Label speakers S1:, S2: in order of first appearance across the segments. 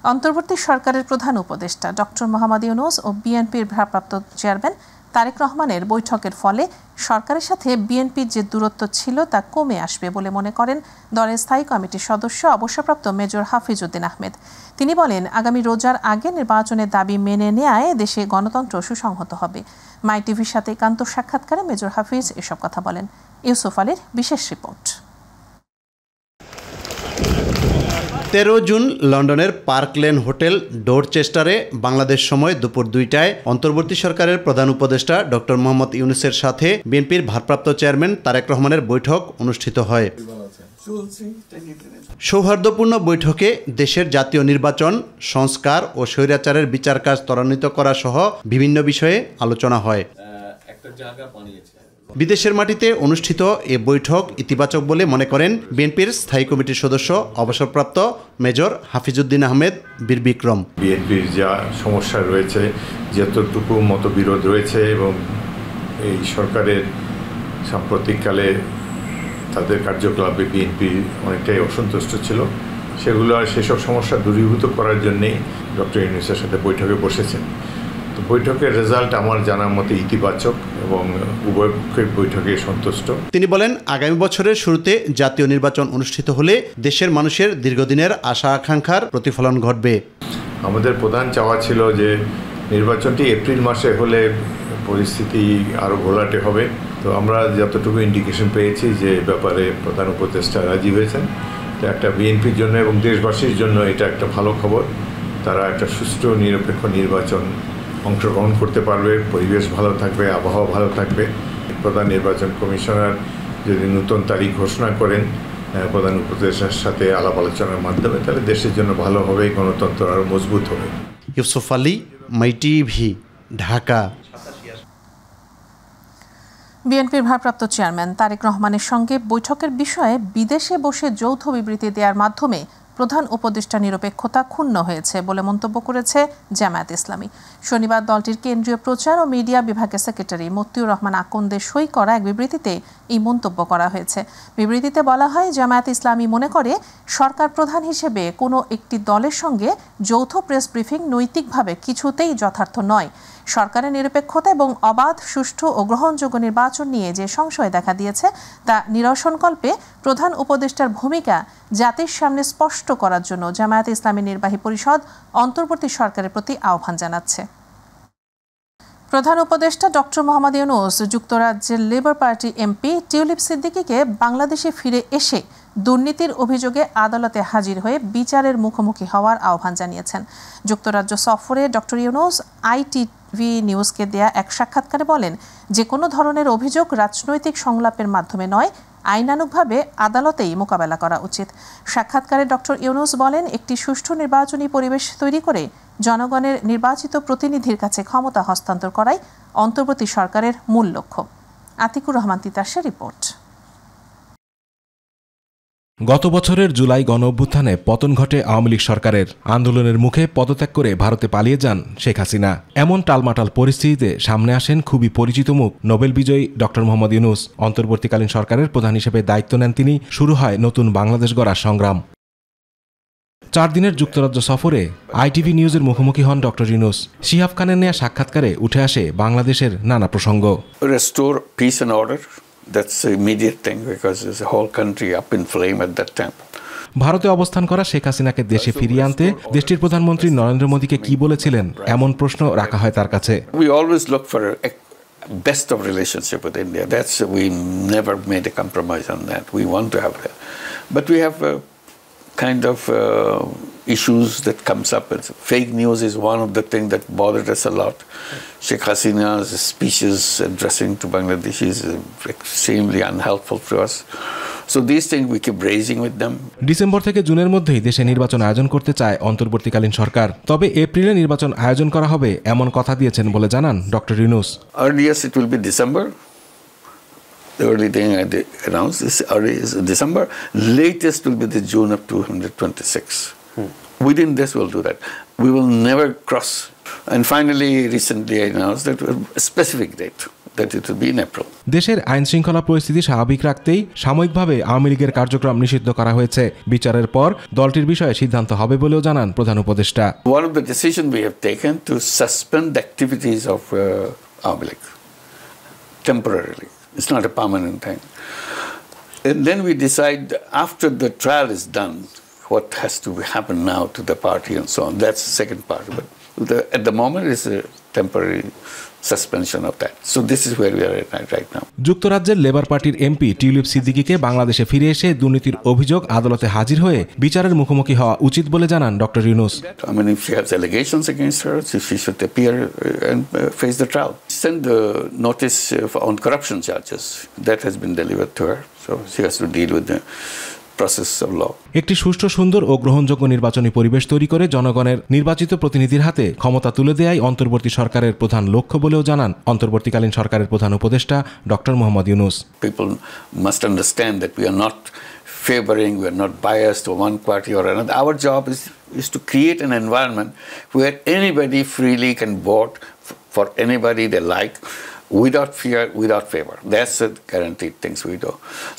S1: অন্তর্বর্তী সরকারের প্রধান উপদেষ্টা ডক্টর মোহাম্মদ ইউনূস ও বিএনপির ভারপ্রাপ্ত চেয়ারম্যান তারেক রহমানের বৈঠকের ফলে সরকারের সাথে বিএনপির যে দূরত্ব ছিল তা কমে আসবে বলে মনে করেন দলের স্থায়ী কমিটির সদস্য অবসরপ্রাপ্ত মেজর হাফিজউদ্দিন আহমেদ। তিনি বলেন, আগামী রোজার আগে নির্বাচনের দাবি মেনে নেয়ায় দেশে গণতন্ত্র সুসংহত হবে। মাই টিভির সাথে একান্ত সাক্ষাৎকারে মেজর হাফিজ এসব কথা বলেন। ইউসুফ আলীর বিশেষ রিপোর্ট।
S2: 13 জুন লন্ডনের পার্ক লেন হোটেল ডোরচেস্টারে বাংলাদেশ সময় দুপুর 2টায় অন্তর্বর্তী সরকারের প্রধান উপদেষ্টা ডক্টর মোহাম্মদ ইউনূসের সাথে বিএনপির ভারপ্রাপ্ত চেয়ারম্যান তারেক রহমানের বৈঠক অনুষ্ঠিত হয়। সৌহার্দ্যপূর্ণ বৈঠকে দেশের জাতীয় নির্বাচন, সংস্কার ও স্বৈরাচারের বিচার কাজ ত্বরান্বিত করা সহ বিভিন্ন বিষয়ে আলোচনা হয়। বিদেশের মাটিতে অনুষ্ঠিত এ বৈঠক ইতিবাচক বলে মনে করেন বিএনপির স্থায়ী কমিটির সদস্য অবসরপ্রাপ্ত মেজর হাফিজউদ্দিন আহমেদ বীর বিক্রম।
S3: বিএনপির যা সমস্যা রয়েছে, যতটুকু মতবিরোধ রয়েছে এবং এই সরকারের সাম্প্রতিককালে তাদের কার্যকলাপে বিএনপি অনেকটাই অসন্তুষ্ট ছিল, সেগুলো আর সেসব সমস্যা দূরীভূত করার জন্যেই ডক্টর ইউনূসের সাথে বৈঠকে বসেছেন। তো বৈঠকের রেজাল্ট আমার জানার মতে ইতিবাচক এবং উভয় পক্ষের বৈঠকে সন্তুষ্ট।
S2: তিনি বলেন, আগামী বছরের শুরুতে জাতীয় নির্বাচন অনুষ্ঠিত হলে দেশের মানুষের দীর্ঘদিনের আশা আকাঙ্ক্ষার প্রতিফলন ঘটবে।
S3: আমাদের প্রধান চাওয়া ছিল যে নির্বাচনটি এপ্রিল মাসে হলে পরিস্থিতি আরও ঘোলাটে হবে। তো আমরা যতটুকু ইন্ডিকেশন পেয়েছি যে ব্যাপারে প্রধান উপদেষ্টা রাজি হয়েছেন। তো একটা বিএনপির জন্য এবং দেশবাসীর জন্য এটা একটা ভালো খবর। তারা একটা সুষ্ঠু নিরপেক্ষ নির্বাচন অংশগ্রহণ করতে পারবে, পরিবেশ ভালো থাকবে, আবহাওয়া ভালো থাকবে। প্রধান নির্বাচন কমিশনার যদি নতুন তারিখ ঘোষণা করেন প্রধান উপদেষ্টার সাথে আলাপ আলোচনার মাধ্যমে, তাহলে দেশের জন্য ভালো হবে, গণতন্ত্র আরও মজবুত হবে।
S2: ইউসুফ আলী, মাই টিভি, ঢাকা।
S1: বিএনপির ভারপ্রাপ্ত চেয়ারম্যান তারেক রহমানের সঙ্গে বৈঠকের বিষয়ে বিদেশে বসে যৌথ বিবৃতি দেওয়ার মাধ্যমে প্রধান উপদেষ্টা নিরপেক্ষতা ক্ষুণ্ণ হয়েছে বলে মন্তব্য করেছে জামায়াত ইসলামী। শনিবার দলটির কেন্দ্রীয় প্রচার ও মিডিয়া বিভাগের সেক্রেটারি মতিউর রহমান আকন্দের সই করা এক বিবৃতিতে এই মন্তব্য করা হয়েছে। বিবৃতিতে বলা হয়, জামায়াত ইসলামী মনে করে সরকার প্রধান হিসেবে কোনো একটি দলের সঙ্গে যৌথ প্রেস ব্রিফিং নৈতিকভাবে কিছুতেই যথার্থ নয়। সরকারের নিরপেক্ষতা এবং অবাধ, সুষ্ঠু ও গ্রহণযোগ্য নির্বাচন নিয়ে যে সংশয় দেখা দিয়েছে তা নিরসনকল্পে প্রধান উপদেষ্টার ভূমিকা জাতির সামনে স্পষ্ট করার জন্য জামায়াত ইসলামী নির্বাহী পরিষদ অন্তর্বর্তী সরকারের প্রতি আহ্বান জানাচ্ছে। প্রধান উপদেষ্টা ডক্টর মোহাম্মদ ইউনূস যুক্তরাজ্যের লেবার পার্টি এমপি টিউলিপ সিদ্দিকীকে বাংলাদেশে ফিরে এসে দুর্নীতির অভিযোগে আদালতে হাজির হয়ে বিচারের মুখোমুখি হওয়ার আহ্বান জানিয়েছেন। যুক্তরাজ্য সফরে ডক্টর ইউনূস ITV নিউজকে দেয়া এক সাক্ষাৎকারে বলেন, যে কোনো ধরনের অভিযোগ রাজনৈতিক সংলাপের মাধ্যমে নয়, আইনানুগভাবে আদালতেই মোকাবেলা করা উচিত। সাক্ষাৎকারে ডক্টর ইউনূস বলেন, একটি সুষ্ঠু নির্বাচনী পরিবেশ তৈরি করে জনগণের নির্বাচিত প্রতিনিধির কাছে ক্ষমতা হস্তান্তর করাই অন্তর্বর্তী সরকারের মূল লক্ষ্য। আতিকুর রহমান তিতাসের রিপোর্ট।
S4: গত বছরের জুলাই গণঅভ্যুত্থানে পতন ঘটে আওয়ামী লীগ সরকারের। আন্দোলনের মুখে পদত্যাগ করে ভারতে পালিয়ে যান শেখ হাসিনা। এমন টালমাটাল পরিস্থিতিতে সামনে আসেন খুবই পরিচিত মুখ নোবেল বিজয়ী ডক্টর মোহাম্মদ ইউনূস। অন্তর্বর্তীকালীন সরকারের প্রধান হিসেবে দায়িত্ব নেন তিনি। শুরু হয় নতুন বাংলাদেশ গড়ার সংগ্রাম। 4 দিনের যুক্তরাজ্য সফরে ITV নিউজের মুখোমুখি হন ডক্টর ইউনূস। শিহাব খানের নেয়া সাক্ষাৎকারে উঠে আসে বাংলাদেশের নানা প্রসঙ্গ।
S5: Restore peace and order. That's the immediate thing because there's a whole country up in flame at that time.
S4: ভারতে অবস্থান করা শেখ হাসিনাকে দেশে ফিরিয়ে আনতে দেশটির প্রধানমন্ত্রী নরেন্দ্র মোদীকে কি বলেছিলেন এমন প্রশ্ন রাখা হয় তার কাছে।
S5: We always look for a best of relationship with India. That's we never made a compromise on that. We want to have that, but we have kind of issues that comes up. Fake news is one of the things that bothered us a lot. Sheikh Hasina's speeches addressing to Bangladeshis is extremely unhelpful to us. So these things we keep raising with them.
S4: December থেকে জুনের মধ্যেই দেশে নির্বাচন আয়োজন করতে চায় অন্তর্বর্তীকালীন সরকার। তবে এপ্রিলে নির্বাচন আয়োজন করা হবে এমন কথা দিয়েছেন বলে জানান doctor Yunus.
S5: Earliest it will be December. The early thing I announced is early is December. Latest will be the June of 2026. Within this we'll do that. We will never cross And finally, recently I announced that a specific date, that it will be in April.
S4: দেশের আইন শৃঙ্খলা পরিস্থিতি স্বাভাবিক রাখতেই সাময়িকভাবে আওয়ামী লীগের কার্যক্রম নিষিদ্ধ করা হয়েছে। বিচারের পর দলটির বিষয়ে সিদ্ধান্ত হবে বলেও জানান প্রধান উপদেষ্টা।
S5: One of the decisions we have taken to suspend the activities of Awami League temporarily. It's not a permanent thing. And then we decide after the trial is done what has to happen now to the party and so on. That's the second part. But at the moment it's a temporary suspension of that. So this is where we are at right now.
S4: যুক্তরাজ্যের labour পার্টির MP tulip সিদ্দিকীকে বাংলাদেশে ফিরে এসে দুর্নীতির অভিযোগ আদালতে হাজির হয়ে বিচারের মুখোমুখি হওয়া উচিত বলে জানান doctor Yunus.
S5: I mean, if she has allegations against her, she should appear and face the trial. Send the notice on corruption charges. That has been delivered to her. So she has to deal with the process of law.
S4: একটি সুষ্ঠু, সুন্দর ও গ্রহণযোগ্য নির্বাচনী পরিবেশ তৈরি করে জনগণের নির্বাচিত প্রতিনিধির হাতে ক্ষমতা তুলে দেয়াই অন্তর্বর্তী সরকারের প্রধান লক্ষ্য বলেও জানান অন্তর্বর্তীকালীন সরকারের প্রধান উপদেষ্টা doctor Mohammad Yunus.
S5: People must understand that we are not favoring, we are not biased to one party or another. Our job is to create an environment where anybody freely can vote for anybody they like, without fear, without favor. That's the guaranteed things we do.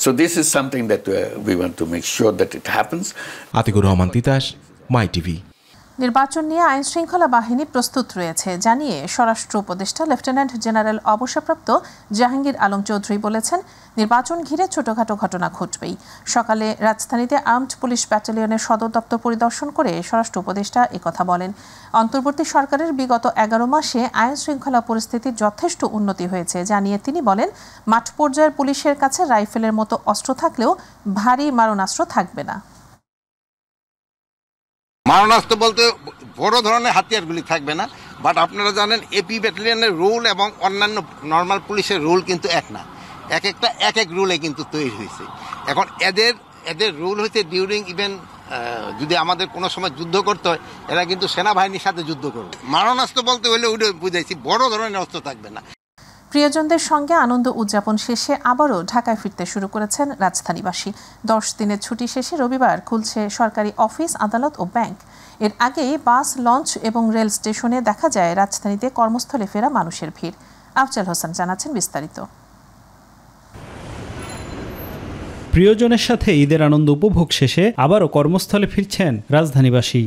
S5: So this is something that we want to make sure that it happens.
S4: Atikur Rahman Titas, my TV.
S1: নির্বাচন নিয়ে আইন শৃঙ্খলা বাহিনী প্রস্তুত রয়েছে জানিয়ে স্বরাষ্ট্র উপদেষ্টা লেফটেন্যান্ট জেনারেল অবসরপ্রাপ্ত জাহাঙ্গীর আলম চৌধুরী বলেছেন, নির্বাচন ঘিরে ছোটখাটো ঘটনা ঘটবেই। সকালে রাজধানীতে আর্মড পুলিশ ব্যাটালিয়নের সদর দপ্তর পরিদর্শন করে স্বরাষ্ট্র উপদেষ্টা একথা বলেন। অন্তর্বর্তী সরকারের বিগত 11 মাসে আইন শৃঙ্খলা পরিস্থিতির যথেষ্ট উন্নতি হয়েছে জানিয়ে তিনি বলেন, মাঠ পর্যায়ের পুলিশের কাছে রাইফেলের মতো অস্ত্র থাকলেও ভারী মারণাস্ত্র থাকবে না।
S6: মারণাস্ত্র বলতে বড় ধরনের হাতিয়ারগুলি থাকবে না, বাট আপনারা জানেন এপি ব্যাটালিয়নের রুল এবং অন্যান্য নর্মাল পুলিশের রুল কিন্তু এক না, একটা এক রুলে কিন্তু তৈরি হয়েছে। এখন এদের রুল হয়েছে ডিউরিং ইভেন যদি আমাদের কোনো সময় যুদ্ধ করতে হয়, এরা কিন্তু সেনাবাহিনীর সাথে যুদ্ধ করবে। মারণাস্ত্র বলতে হলে ওইটা বুঝাইছি, বড় ধরনের অস্ত্র থাকবে না।
S1: প্রিয়জনদের সঙ্গে আনন্দ উদযাপন শেষে আবারও ঢাকায় ফিরতে শুরু করেছেন রাজধানীবাসী। 10 দিনের ছুটি শেষে রবিবার খুলছে সরকারি অফিস, আদালত ও ব্যাংক। এর আগে বাস, লঞ্চ এবং রেল স্টেশনে দেখা যায় রাজধানীতে কর্মস্থলে ফেরা মানুষের ভিড়। আফজাল হোসেন জানাচ্ছেন বিস্তারিত।
S7: প্রিয়জনের সাথে ঈদের আনন্দ উপভোগ শেষে আবারও কর্মস্থলে ফিরছেন রাজধানীবাসী।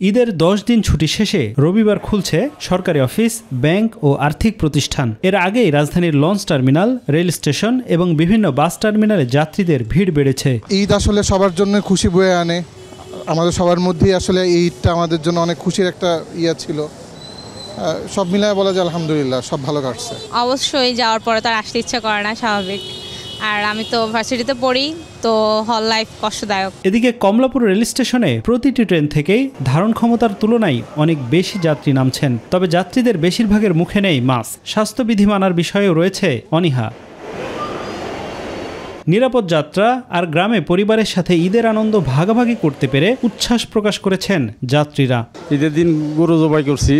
S7: ঈদের 10 দিন ছুটি শেষে রবিবার খুলছে সরকারি অফিস, ব্যাংক ও আর্থিক প্রতিষ্ঠান। এর আগেই রাজধানীর লঞ্চ টার্মিনাল, রেল স্টেশন এবং বিভিন্ন বাস টার্মিনালে যাত্রীদের ভিড় বেড়েছে।
S8: ঈদ আসলে সবার জন্য খুশি বয়ে আনে। আমাদের সবার মধ্যেই আসলে এই ঈদটা আমাদের জন্য অনেক খুশির একটা ছিল। সব মিলায় বলা যায় আলহামদুলিল্লাহ সব ভালো কাটছে।
S9: অবশ্যই যাওয়ার পরে তো আর আসতে ইচ্ছা করে না, স্বাভাবিক। আর আমি তো ভার্সিটিতে পড়ি, তো হল লাইফ কষ্টদায়ক।
S7: এদিকে কমলাপুর রেল স্টেশনে প্রতিটি ট্রেন থেকেই ধারণ ক্ষমতার তুলনায় অনেক বেশি যাত্রী নামছেন। তবে যাত্রীদের বেশিরভাগের মুখে নেই মাস্ক। স্বাস্থ্যবিধি মানার বিষয়েও রয়েছে অনীহা। নিরাপদ যাত্রা আর গ্রামে পরিবারের সাথে ঈদের আনন্দ ভাগাভাগি করতে পেরে উচ্ছ্বাস প্রকাশ করেছেন যাত্রীরা।
S10: ঈদের দিন গরু জবাই করছি,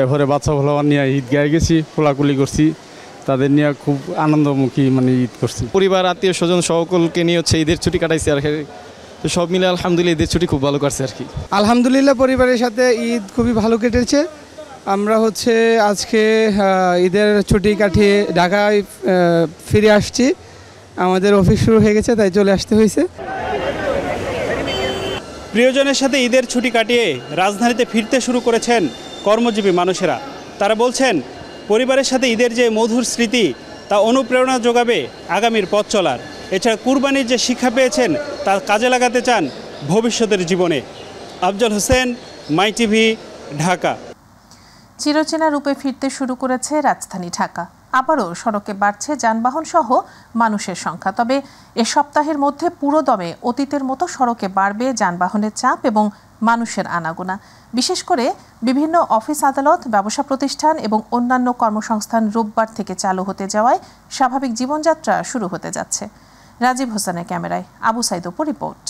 S10: এরপরে বাচ্চা ভোলাবার নিয়ে ঈদগাহে গেছি, খোলাকুলি করছি, তাদের নিয়ে খুব আনন্দমুখী ঈদ করছি।
S11: পরিবার, আত্মীয় স্বজন সকলকে নিয়ে ঈদের ছুটি কাটাইছি আর তো সব মিলে আলহামদুলিল্লাহ ঈদের ছুটি খুব ভালো কাটছে আর কি।
S12: আলহামদুলিল্লাহ পরিবারের সাথে ঈদ খুবই ভালো কেটেছে। আমরা আজকে ঈদের ছুটি কাটিয়ে ঢাকায় ফিরে আসছি। আমাদের অফিস শুরু হয়ে গেছে, তাই চলে আসতে হয়েছে।
S7: প্রিয়জনের সাথে ঈদের ছুটি কাটিয়ে রাজধানীতে ফিরতে শুরু করেছেন কর্মজীবী মানুষেরা। তারা বলছেন, পরিবারের সাথে ঈদের যে মধুর স্মৃতি তা অনুপ্রেরণা যোগাবে আগামীর পথ চলার। এছাড়া কুরবানির যে শিক্ষা পেয়েছেন তা কাজে লাগাতে চান ভবিষ্যতের জীবনে। আফজাল হোসেন, মাই টিভি, ঢাকা।
S1: চিরচেনা রূপে ফিরতে শুরু করেছে রাজধানী ঢাকা। আবারও সড়কে বাড়ছে যানবাহন সহ মানুষের সংখ্যা। তবে এ সপ্তাহের মধ্যে পুরোদমে অতীতের মতো সড়কে বাড়বে যানবাহনের চাপ এবং মানুষের আনাগোনা। বিশেষ করে বিভিন্ন অফিস, আদালত, ব্যবসা প্রতিষ্ঠান এবং অন্যান্য কর্মসংস্থান রোববার থেকে চালু হতে যাওয়ায় স্বাভাবিক জীবনযাত্রা শুরু হতে যাচ্ছে। রাজীব হোসেনের ক্যামেরায় আবু সাইদ অপু রিপোর্ট।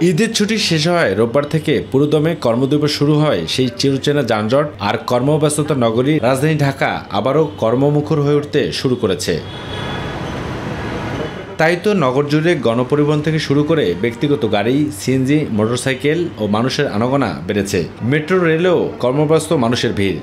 S13: ঈদের ছুটি শেষ হয় রোববার থেকে পুরোদমে কর্মদিবস শুরু হয় সেই চিরচেনা যানজট আর কর্মব্যস্ততা নগরী রাজধানী ঢাকা আবারও কর্মমুখর হয়ে উঠতে শুরু করেছে। তাই তো নগর জুড়ে গণপরিবহন থেকে শুরু করে ব্যক্তিগত গাড়ি, সিএনজি, মোটরসাইকেল ও মানুষের আনাগোনা বেড়েছে। মেট্রো রেলেও কর্মব্যস্ত মানুষের ভিড়।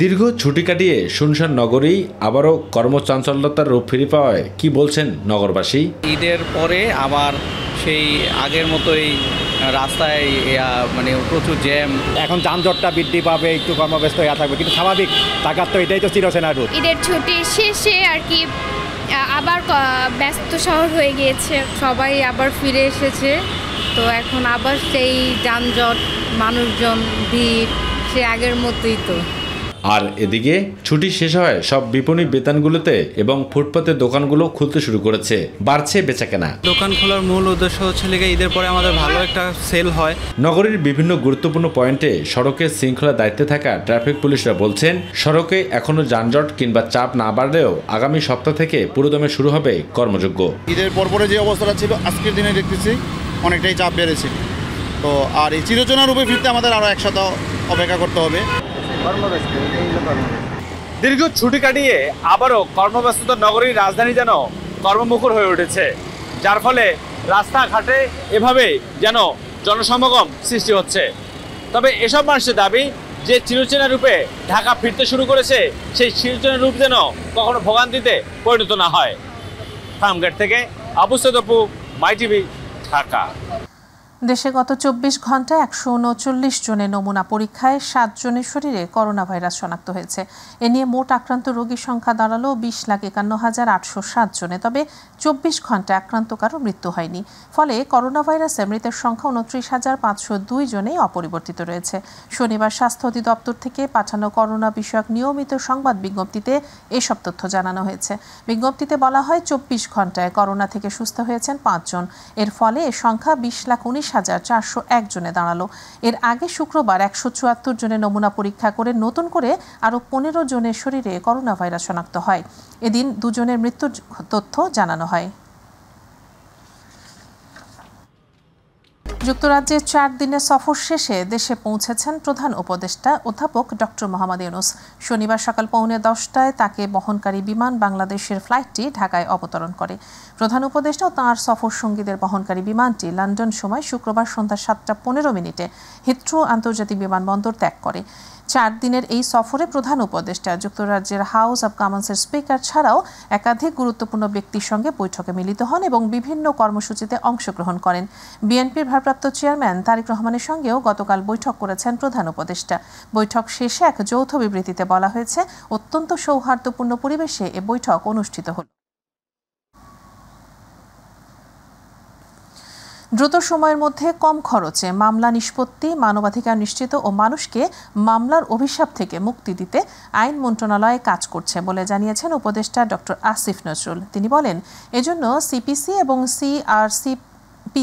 S13: দীর্ঘ ছুটি কাটিয়ে শুনশান নগরী আবারও কর্মচাঞ্চল্যতার রূপ ফিরে পাওয়ায় কি বলছেন নগরবাসী?
S14: ঈদের পরে আবার সেই আগের মতোই রাস্তায় মানে প্রচুর জ্যাম।
S15: এখন যানজটটা বৃদ্ধি পাবে, একটু কর্মব্যস্ত হয়ে থাকবে, কিন্তু স্বাভাবিক টাকার তো এটাই তো চিরচেনা।
S16: ঈদের ছুটি শেষে আর কি আবার ব্যস্ত শহর হয়ে গিয়েছে, সবাই আবার ফিরে এসেছে, তো এখন আবার সেই যানজট, মানুষজন, ভিড় সে আগের মতোই তো।
S13: আর এদিকে ছুটি শেষ হয় সব বিপণী বেতানগুলোতে এবং ফুটপাতের দোকানগুলো খুলতে শুরু করেছে, বাড়ছে বেচাকেনা।
S14: দোকান খোলার মূল উদ্দেশ্য হচ্ছে ঈদের পরে আমাদের ভালো একটা সেল হয়।
S13: নগরীর বিভিন্ন গুরুত্বপূর্ণ পয়েন্টে সড়কের শৃঙ্খলা দায়িত্বে থাকা ট্রাফিক পুলিশরা বলছেন, সড়কে এখনো যানজট কিংবা চাপ না বাড়লেও আগামী সপ্তাহ থেকে পুরোদমে শুরু হবে কর্মযোগ্য।
S17: ঈদের পরপরে যে অবস্থাটা ছিল আজকের দিনে দেখতেছি অনেকটাই চাপ বেড়েছে, তো আর এই চিরচেনা রূপে ফিরতে আমাদের আরও এক সপ্তাহ অপেক্ষা করতে হবে।
S15: দীর্ঘ ছুটি কাটিয়ে আবারও কর্মব্যস্ততা নগরীর রাজধানী যেন কর্মমুখর হয়ে উঠেছে, যার ফলে রাস্তাঘাটে এভাবে যেন জনসমাগম সৃষ্টি হচ্ছে। তবে এসব মানুষের দাবি যে চিরচেনা রূপে ঢাকা ফিরতে শুরু করেছে, সেই চিরচেনা রূপ যেন কখনো ভোগান্তিতে পরিণত না হয়। ফার্মগেট থেকে আবু সৈয়দ অপু, মাই টিভি, ঢাকা।
S1: দেশে গত 24 ঘন্টায় 139 জনের নমুনা পরীক্ষায় 7 জনের শরীরে করোনা ভাইরাস শনাক্ত হয়েছে। এ নিয়ে মোট আক্রান্ত রোগীর সংখ্যা দাঁড়ালো 20,51,807 জনে। তবে 24 ঘন্টায় আক্রান্ত কারো মৃত্যু হয়নি। ফলে করোনা ভাইরাসে মৃতের সংখ্যা 29,502 জনেই অপরিবর্তিত রয়েছে। শনিবার স্বাস্থ্য অধিদপ্তর থেকে পাঠানো করোনা বিষয়ক নিয়মিত সংবাদ বিজ্ঞপ্তিতে এসব তথ্য জানানো হয়েছে। বিজ্ঞপ্তিতে বলা হয় 24 ঘন্টায় করোনা থেকে সুস্থ হয়েছেন 5 জন। এর ফলে এ সংখ্যা 20,19,401 জনে দাঁড়ালো। এর আগে শুক্রবার 174 জনের নমুনা পরীক্ষা করে নতুন করে আরও 15 জনের শরীরে করোনা ভাইরাস শনাক্ত হয়। এদিন 2 জনের মৃত্যুর তথ্য জানানো হয়। যুক্তরাজ্যে 4 দিনের সফর শেষে দেশে পৌঁছেছেন প্রধান উপদেষ্টা অধ্যাপক ডক্টর মোহাম্মদ ইউনূস। শনিবার সকাল 9:45টায় তাকে বহনকারী বিমান বাংলাদেশের ফ্লাইটটি ঢাকায় অবতরণ করে। প্রধান উপদেষ্টা ও তাঁর সফর সঙ্গীদের বহনকারী বিমানটি লন্ডন সময় শুক্রবার সন্ধ্যা 7:15 হিথ্রো আন্তর্জাতিক বিমানবন্দর ত্যাগ করে। 4 দিনের এই সফরে প্রধান উপদেষ্টা যুক্তরাজ্যের হাউস অব কমন্সের স্পিকার ছাড়াও একাধিক গুরুত্বপূর্ণ ব্যক্তির সঙ্গে বৈঠকে মিলিত হন এবং বিভিন্ন কর্মসূচিতে অংশগ্রহণ করেন। বিএনপির ভারপ্রাপ্ত চেয়ারম্যান তারেক রহমানের সঙ্গেও গতকাল বৈঠক করেছেন প্রধান উপদেষ্টা। বৈঠক শেষে এক যৌথ বিবৃতিতে বলা হয়েছে, অত্যন্ত সৌহার্দ্যপূর্ণ পরিবেশে এ বৈঠক অনুষ্ঠিত হল। দ্রুত সময়ের মধ্যে কম খরচে মামলা নিষ্পত্তি, মানবাধিকার নিশ্চিত ও মানুষকে মামলার অভিশাপ থেকে মুক্তি দিতে আইন মন্ত্রণালয় কাজ করছে বলে জানিয়েছেন উপদেষ্টা ডক্টর আসিফ নজরুল। তিনি বলেন, এজন্য সিপিসি এবং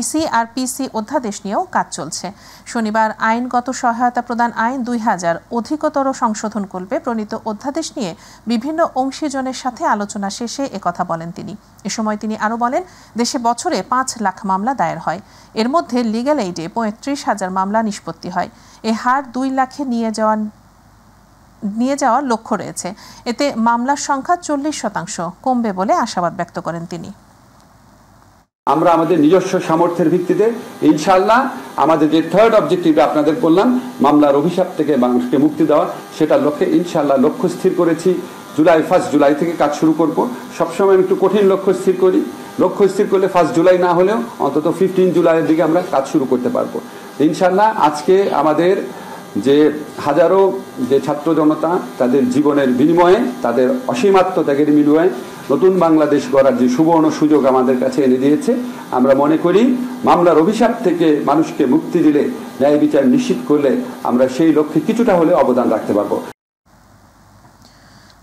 S1: সিআরপিসি অধ্যাদেশ নিয়েও কাজ চলছে। শনিবার আইনগত সহায়তা প্রদান আইন 2000 অধিকতর সংশোধন করবে প্রণীত অধ্যাদেশ নিয়ে বিভিন্ন অংশীজনের সাথে আলোচনা শেষে একথা বলেন তিনি। এ সময় তিনি আরও বলেন, দেশে বছরে 5 লাখ মামলা দায়ের হয়। এর মধ্যে লিগ্যাল এইডে 35,000 মামলা নিষ্পত্তি হয়। এ হার 2 লাখে নিয়ে যাওয়ার লক্ষ্য রয়েছে। এতে মামলার সংখ্যা 40% কমবে বলে আশাবাদ ব্যক্ত করেন তিনি।
S18: আমরা আমাদের নিজস্ব সামর্থ্যের ভিত্তিতে ইনশাআল্লাহ আমাদের যে থার্ড অবজেক্টিভ আপনাদের বললাম, মামলার অভিশাপ থেকে মানুষকে মুক্তি দেওয়া, সেটার লক্ষ্যে ইনশাআল্লাহ লক্ষ্য স্থির করেছি। 1 জুলাই থেকে কাজ শুরু করব। সবসময় একটু কঠিন লক্ষ্য স্থির করি। লক্ষ্য স্থির করলে 1 জুলাই না হলেও অন্তত 15 জুলাইয়ের দিকে আমরা কাজ শুরু করতে পারবো ইনশাআল্লাহ। আজকে আমাদের যে হাজারো যে ছাত্র জনতা তাদের জীবনের বিনিময়ে, তাদের অসীম আত্মত্যাগের বিনিময়ে নতুন বাংলাদেশ গড়ার যে সুবর্ণ সুযোগ আমাদের কাছে এনে দিয়েছে, আমরা মনে করি মামলার অভিশাপ থেকে মানুষকে মুক্তি দিলে, ন্যায় বিচার নিশ্চিত করলে আমরা সেই লক্ষ্যে কিছুটা হলে অবদান রাখতে পারবো।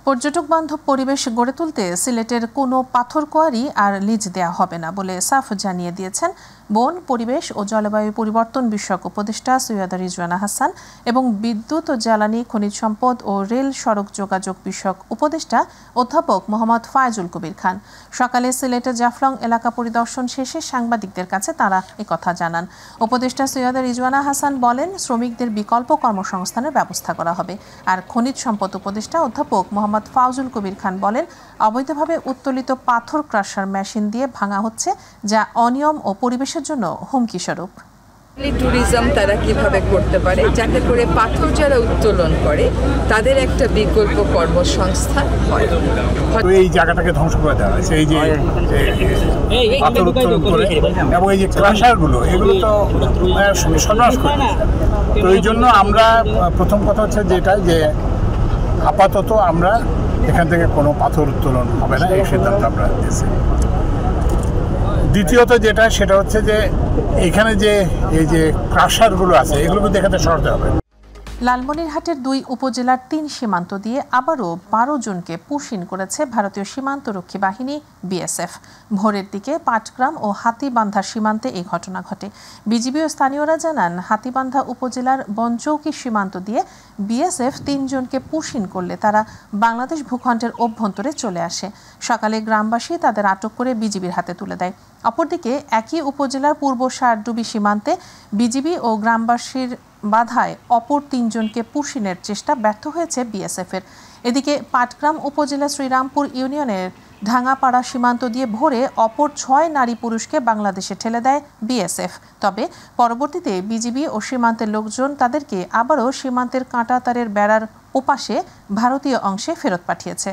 S1: পর্যটক বান্ধব পরিবেশ গড়ে তুলতে সিলেটের কোনো পাথর কোয়ারি আর লিজ দেয়া হবে না বলে সাফ জানিয়ে দিয়েছেন বন, পরিবেশ ও জলবায়ু পরিবর্তন বিষয়ক উপদেষ্টা সৈয়দা রিজওয়ানা হাসান এবং বিদ্যুৎ ও জ্বালানি, খনিজ সম্পদ ও রেল সড়ক যোগাযোগ বিষয়ক উপদেষ্টা অধ্যাপক মোহাম্মদ ফায়জুল কবির খান। সকালে সিলেটের জাফলং এলাকা পরিদর্শন শেষে সাংবাদিকদের কাছে তারা একথা জানান। উপদেষ্টা সৈয়দা রিজওয়ানা হাসান বলেন, শ্রমিকদের বিকল্প কর্মসংস্থানের ব্যবস্থা করা হবে। আর খনিজ সম্পদ উপদেষ্টা অধ্যাপক মোহাম্মদ মোহাম্মদ ফাউজুল কবির খান বলেন, অবৈধভাবে উত্তোলিত পাথর ক্রাশার মেশিন দিয়ে ভাঙা হচ্ছে, যা অনিয়ম ও পরিবেশের জন্য হুমকি স্বরূপ।
S19: ট্যুরিজম তারা কিভাবে করতে পারে, যাতে করে পাথর যারা উত্তোলন করে তাদের একটা বিকল্প কর্মসংস্থান হয়।
S20: এই জায়গাটাকে ধ্বংস করে দেওয়া হয়েছে, এই যে পাথর উত্তোলন করে এবং এই যে ক্রাশারগুলো, এগুলো তো সর্বনাশ করে। তো এই জন্য আমরা প্রথম কথা হচ্ছে যেটা, যে আপাতত আমরা এখান থেকে কোনো পাথর উত্তোলন হবে না, এই সিদ্ধান্ত আমরা দিয়েছি। দ্বিতীয়ত যেটা, সেটা হচ্ছে যে এখানে যে এই যে ক্রাশারগুলো আছে, এগুলো কিন্তু এখানে সরাতে হবে।
S1: লালমনিরহাটের 2 উপজেলার 3 সীমান্ত দিয়ে আবারও 12 জনকে পুশিন করেছে ভারতীয় সীমান্তরক্ষী বাহিনী বিএসএফ। ভোরের দিকে পাটগ্রাম ও হাতীবান্ধা সীমান্তে এই ঘটনা ঘটে। বিজিবি ও স্থানীয়রা জানান, হাতীবান্ধা উপজেলার বনচৌকি সীমান্ত দিয়ে বিএসএফ 3 জনকে পুশিন করলে তারা বাংলাদেশ ভূখণ্ডের অভ্যন্তরে চলে আসে। সকালে গ্রামবাসী তাদের আটক করে বিজিবির হাতে তুলে দেয়। অপরদিকে একই উপজেলার পূর্ব ষাটডুবি সীমান্তে বিজিবি ও গ্রামবাসীর বাধায় অপর 3 জনকে পুশিনের চেষ্টা ব্যর্থ হয়েছে বিএসএফের। এদিকে পাটগ্রাম উপজেলা শ্রীরামপুর ইউনিয়নের ঢাঙ্গাপাড়া সীমান্ত দিয়ে ভোরে অপর 6 নারী পুরুষকে বাংলাদেশে ঠেলে দেয় বিএসএফ। তবে পরবর্তীতে বিজিবি ও সীমান্তের লোকজন তাদেরকে আবারও সীমান্তের কাঁটাতারের বেড়ার ওপাশে ভারতীয় অংশে ফেরত পাঠিয়েছে।